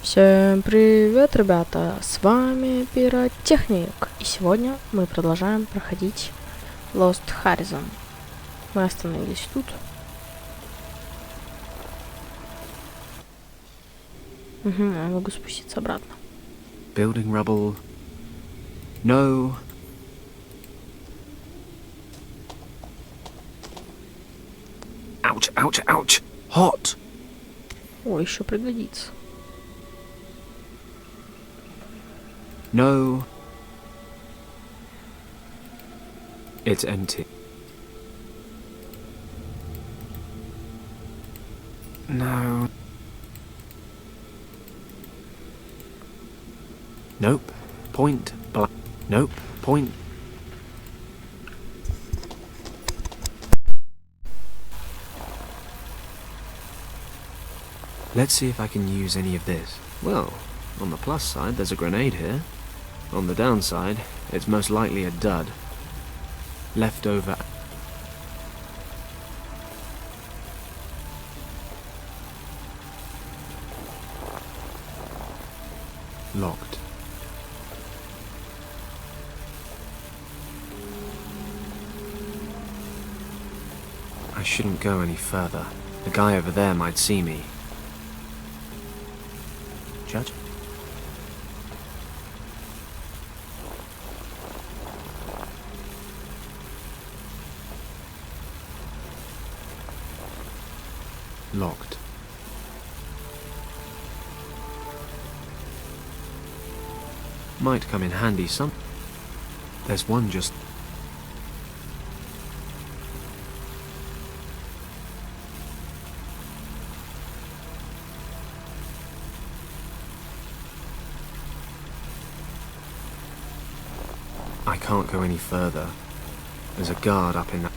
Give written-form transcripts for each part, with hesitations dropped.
Всем привет, ребята, с вами Пиротехник, и сегодня мы продолжаем проходить Lost Horizon. Мы остановились тут. Я могу спуститься обратно. Building rubble. No. Ouch, ouch, ouch. Hot. О, еще пригодится. No. It's empty. No. Nope. Point blank. Nope. Point. Let's see if I can use any of this. Well, on the plus side, there's a grenade here. On the downside, it's most likely a dud. Leftover. Locked. I shouldn't go any further. The guy over there might see me. Judge? Locked. Might come in handy some. There's one just. I can't go any further. There's a guard up in that.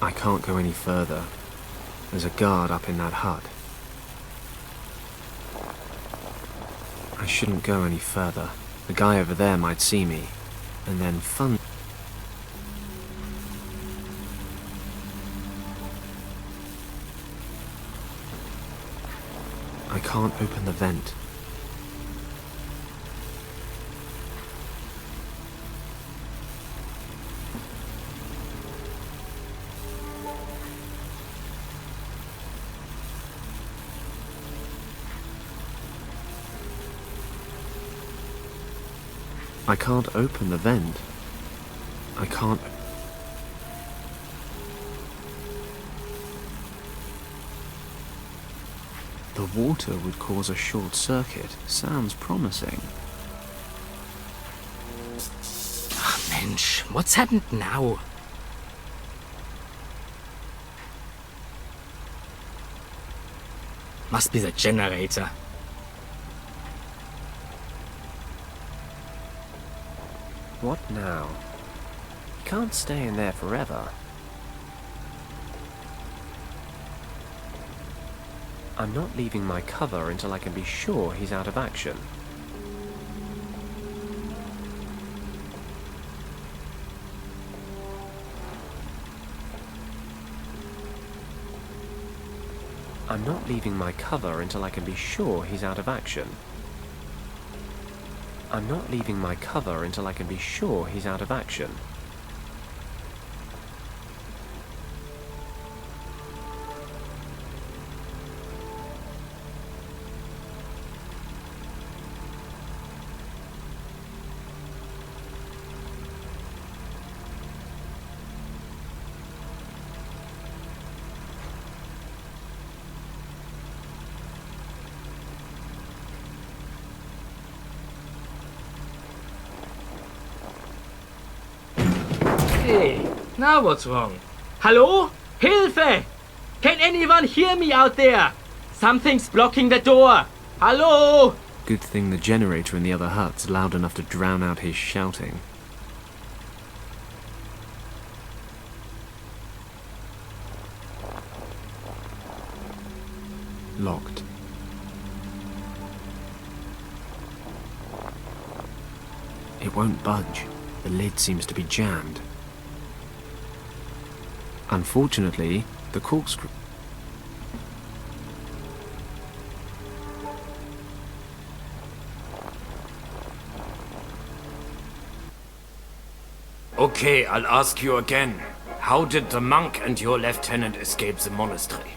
I can't go any further. There's a guard up in that hut. I shouldn't go any further. The guy over there might see me. And then fun. I can't open the vent. I can't open the vent. I can't. The water would cause a short circuit. Sounds promising. Ach Mensch, what's happened now? Must be the generator. What now? He can't stay in there forever. I'm not leaving my cover until I can be sure he's out of action. I'm not leaving my cover until I can be sure he's out of action. I'm not leaving my cover until I can be sure he's out of action. Hey, now what's wrong? Hello? Hilfe! Can anyone hear me out there? Something's blocking the door. Hello? Good thing the generator in the other hut's loud enough to drown out his shouting. Locked. It won't budge. The lid seems to be jammed. Unfortunately, the corkscrew... Okay, I'll ask you again. How did the monk and your lieutenant escape the monastery?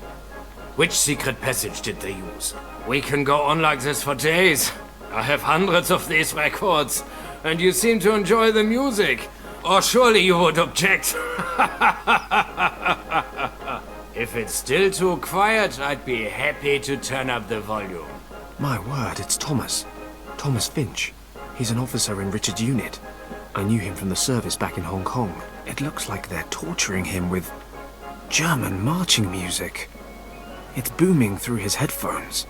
Which secret passage did they use? We can go on like this for days. I have hundreds of these records, and you seem to enjoy the music. Or surely you would object. If it's still too quiet, I'd be happy to turn up the volume. My word, it's Thomas. Thomas Finch. He's an officer in Richard's unit. I knew him from the service back in Hong Kong. It looks like they're torturing him with German marching music. It's booming through his headphones.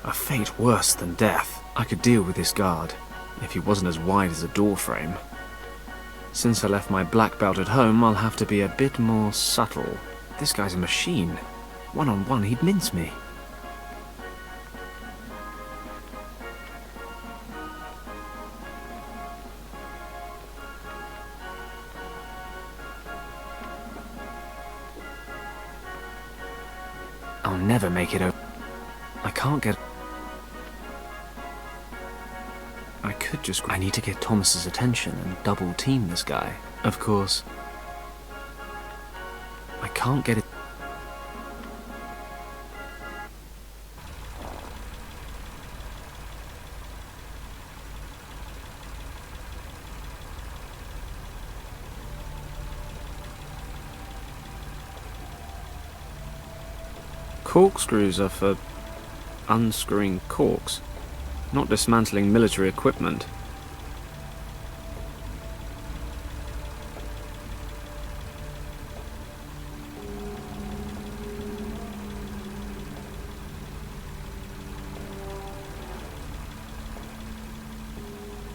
A fate worse than death. I could deal with this guard, if he wasn't as wide as a door frame. Since I left my black belt at home, I'll have to be a bit more subtle. This guy's a machine. One-on-one, he'd mince me. I'll never make it over. I can't get... I could just... I need to get Thomas's attention and double team this guy. Of course. I can't get it... Corkscrews are for unscrewing corks, not dismantling military equipment.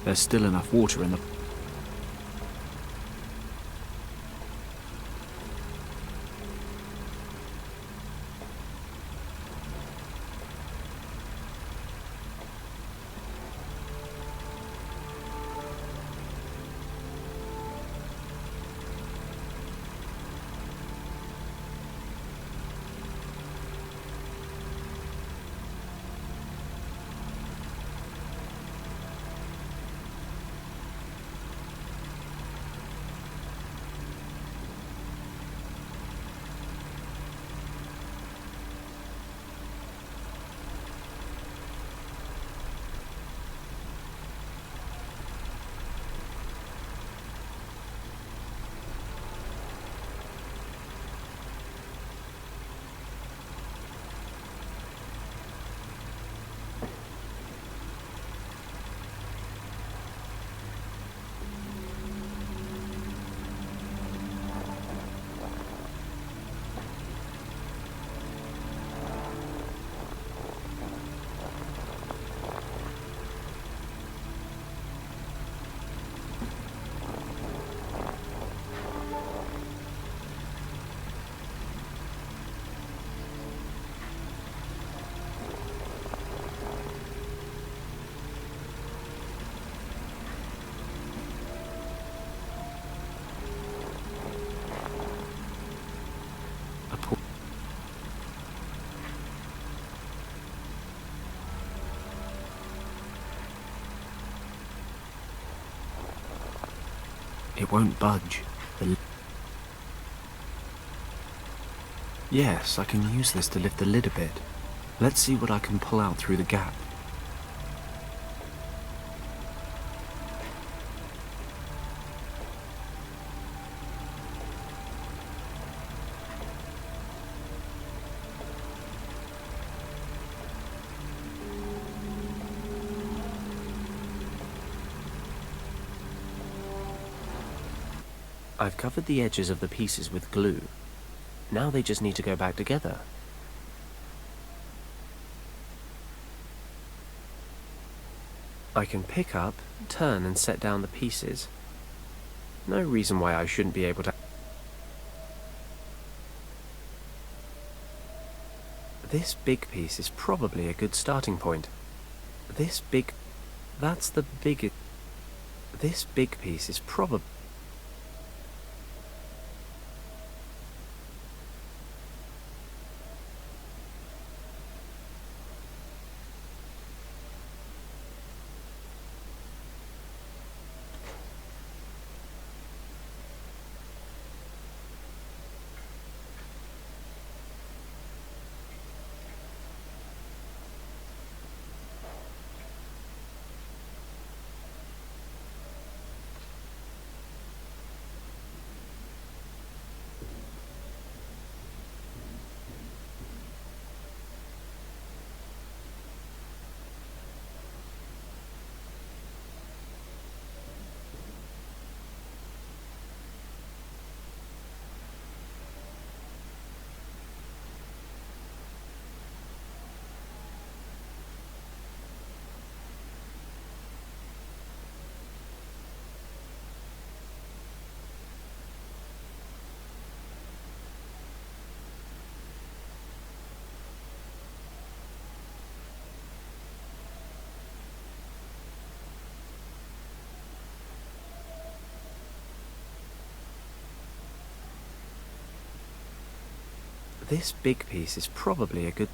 There's still enough water in the... It won't budge. Yes, I can use this to lift the lid a bit. Let's see what I can pull out through the gap. I've covered the edges of the pieces with glue. Now they just need to go back together. I can pick up, turn and set down the pieces. No reason why I shouldn't be able to... This big piece is probably a good starting point. This big... That's the biggest... This big piece is probably... This big piece is probably a good...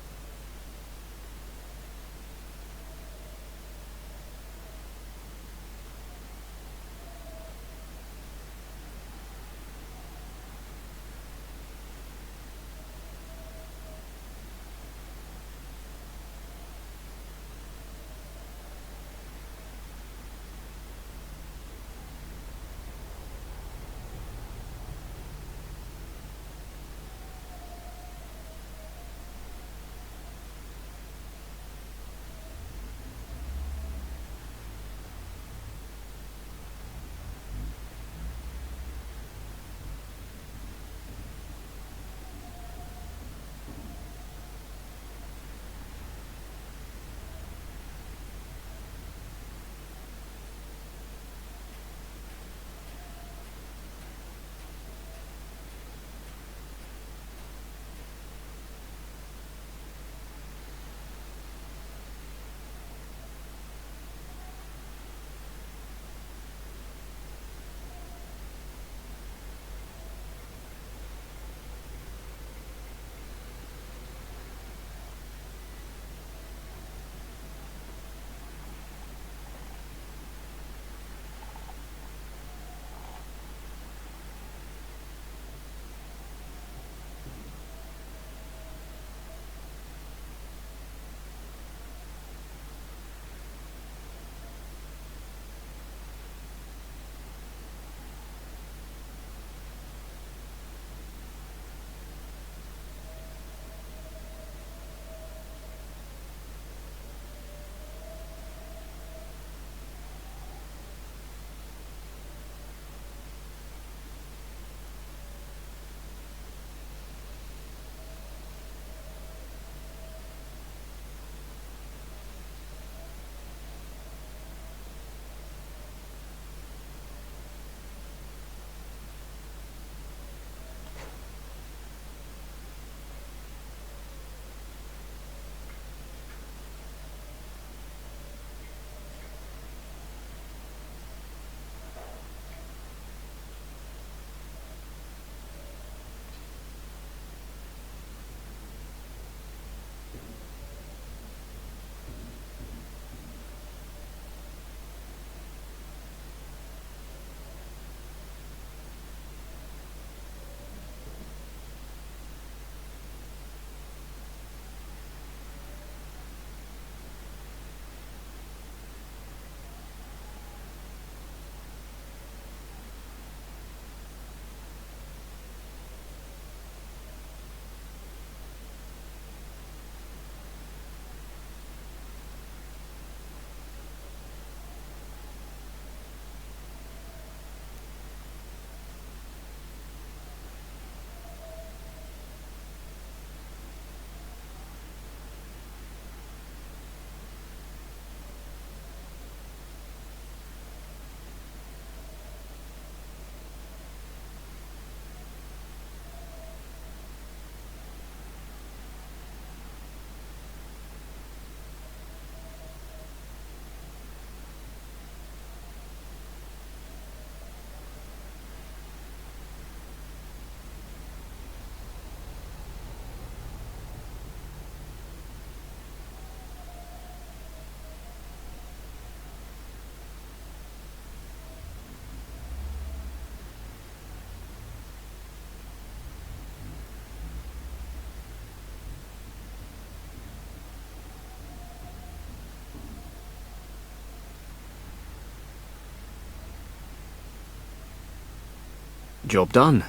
Job done.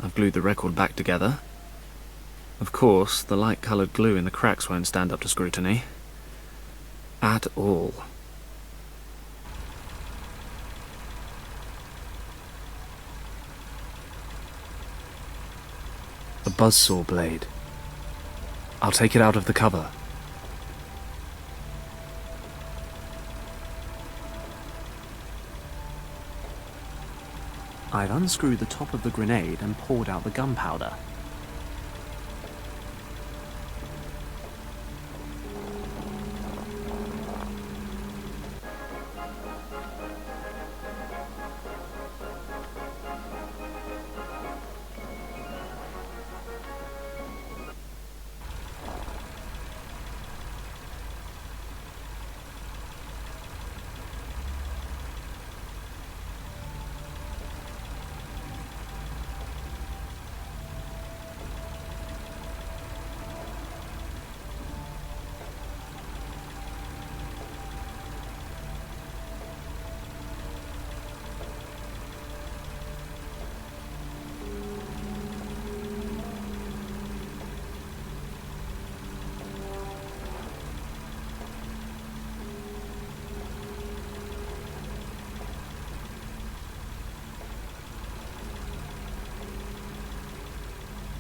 I've glued the record back together. Of course, the light-coloured glue in the cracks won't stand up to scrutiny. At all. A buzzsaw blade. I'll take it out of the cover. I've unscrewed the top of the grenade and poured out the gunpowder.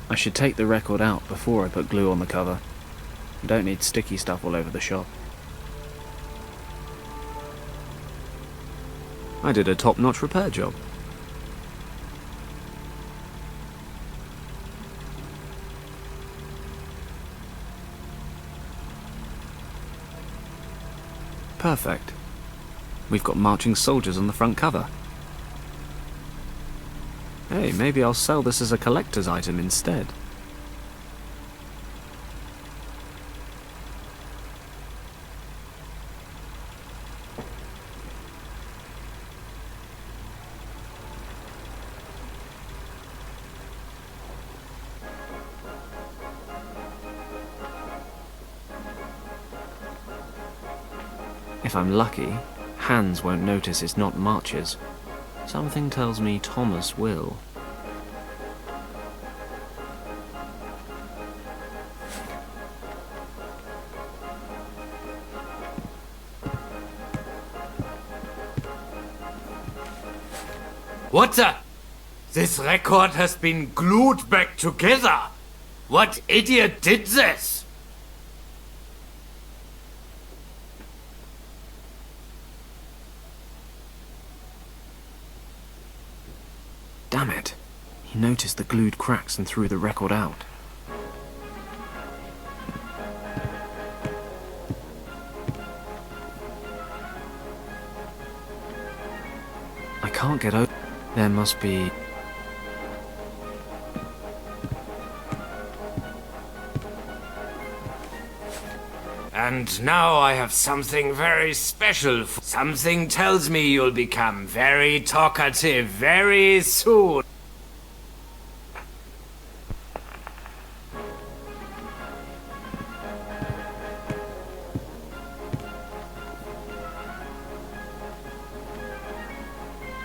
I should take the record out before I put glue on the cover. I don't need sticky stuff all over the shop. I did a top-notch repair job. Perfect. We've got marching soldiers on the front cover. Hey, maybe I'll sell this as a collector's item instead. If I'm lucky, Hans won't notice it's not marches. Something tells me Thomas will. What the? This record has been glued back together. What idiot did this? Damn it. He noticed the glued cracks and threw the record out. I can't get over. There must be... And now I have something very special. Something tells me you'll become very talkative very soon.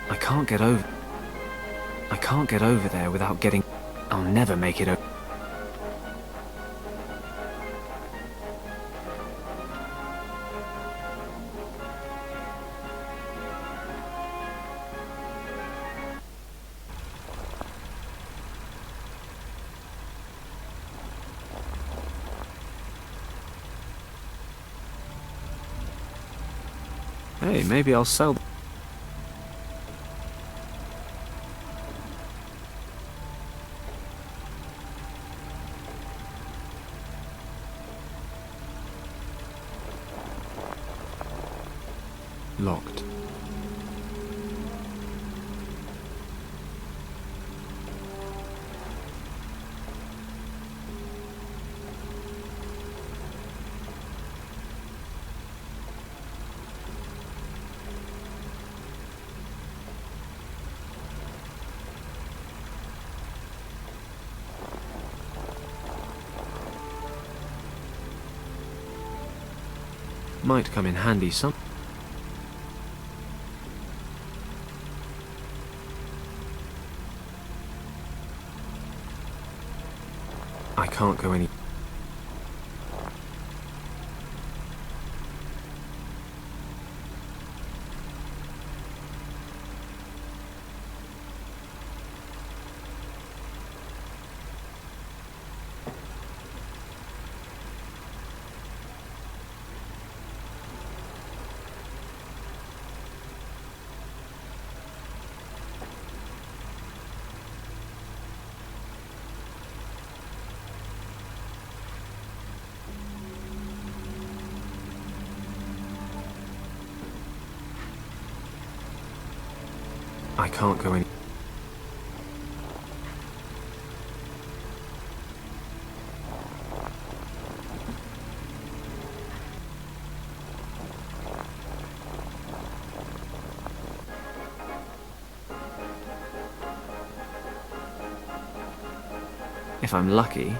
I can't get over there without getting... I'll never make it over. Hey, maybe I'll sell... Locked. Might come in handy some... can't go any... I can't go any... If I'm lucky...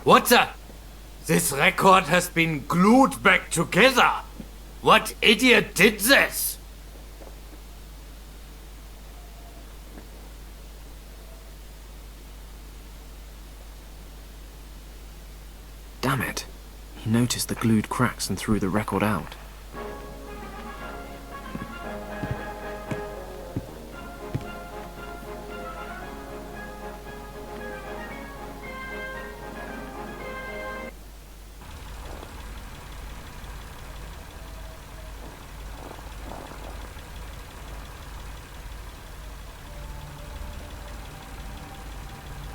What the? This record has been glued back together. What idiot did this? Damn it. He noticed the glued cracks and threw the record out.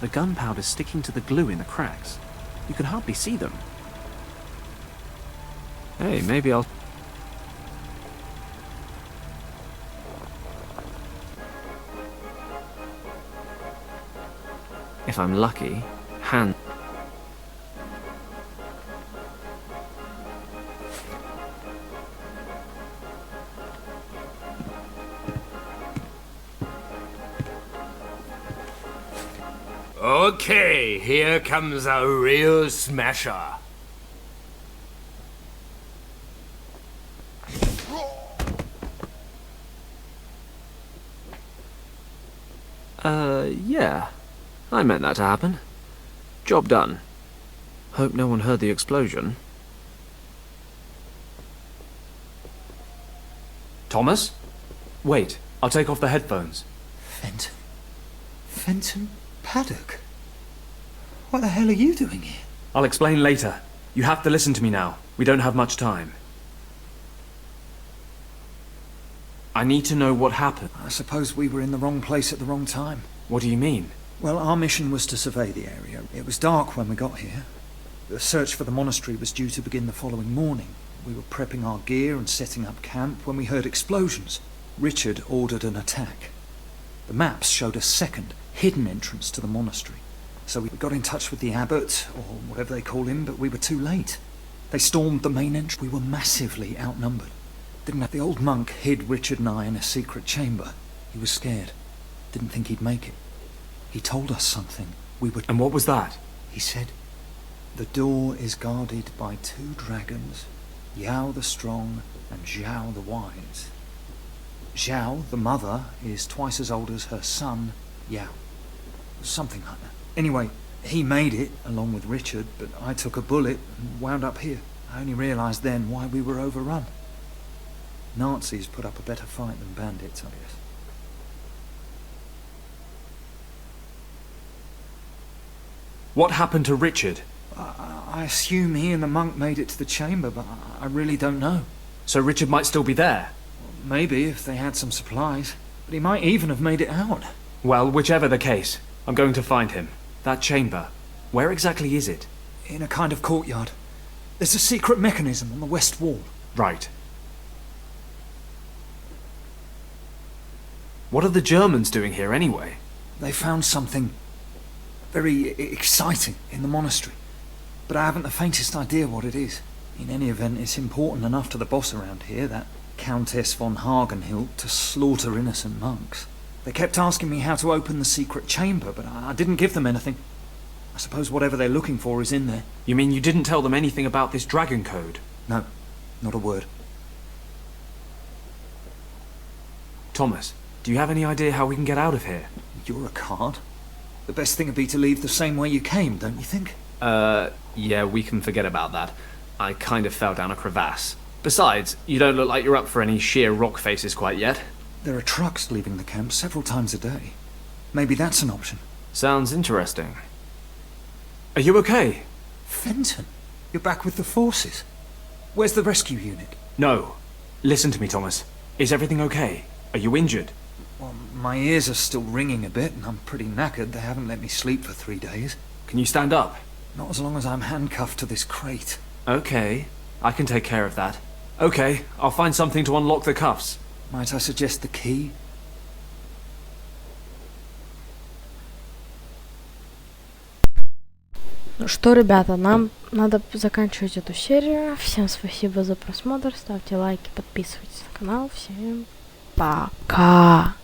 The gunpowder's sticking to the glue in the cracks. You can hardly see them. Hey, maybe I'll... If I'm lucky, hand... Okay, here comes a real smasher. Yeah. I meant that to happen. Job done. Hope no one heard the explosion. Thomas? Wait, I'll take off the headphones. Fenton? Fenton Paddock? What the hell are you doing here? I'll explain later. You have to listen to me now. We don't have much time. I need to know what happened. I suppose we were in the wrong place at the wrong time. What do you mean? Well, our mission was to survey the area. It was dark when we got here. The search for the monastery was due to begin the following morning. We were prepping our gear and setting up camp when we heard explosions. Richard ordered an attack. The maps showed a second, hidden entrance to the monastery. So we got in touch with the abbot, or whatever they call him, but we were too late. They stormed the main entrance. We were massively outnumbered. Didn't have... The old monk hid Richard and I in a secret chamber. He was scared. Didn't think he'd make it. He told us something. We would... And what was that? He said, the door is guarded by two dragons, Yao the Strong and Zhao the Wise. Zhao, the mother, is twice as old as her son, Yao. Something like that. Anyway, he made it, along with Richard, but I took a bullet and wound up here. I only realised then why we were overrun. Nazis put up a better fight than bandits, I guess. What happened to Richard? I assume he and the monk made it to the chamber, but I really don't know. So Richard might still be there? Maybe, if they had some supplies. But he might even have made it out. Well, whichever the case, I'm going to find him. That chamber, where exactly is it? In a kind of courtyard. There's a secret mechanism on the west wall. Right. What are the Germans doing here anyway? They found something very exciting in the monastery, but I haven't the faintest idea what it is. In any event, it's important enough to the boss around here, that Countess von Hagenhilt, to slaughter innocent monks. They kept asking me how to open the secret chamber, but I didn't give them anything. I suppose whatever they're looking for is in there. You mean you didn't tell them anything about this dragon code? No, not a word. Thomas, do you have any idea how we can get out of here? You're a card. The best thing would be to leave the same way you came, don't you think? Yeah, we can forget about that. I kind of fell down a crevasse. Besides, you don't look like you're up for any sheer rock faces quite yet. There are trucks leaving the camp several times a day. Maybe that's an option. Sounds interesting. Are you okay? Fenton, you're back with the forces. Where's the rescue unit? No. Listen to me, Thomas. Is everything okay? Are you injured? Well, my ears are still ringing a bit, and I'm pretty knackered. They haven't let me sleep for 3 days. Can you stand up? Not as long as I'm handcuffed to this crate. Okay. I can take care of that. Okay, I'll find something to unlock the cuffs. Might I suggest the key? Ну что, ребята, нам надо заканчивать эту серию. Всем спасибо за просмотр. Ставьте лайки, подписывайтесь на канал. Всем пока!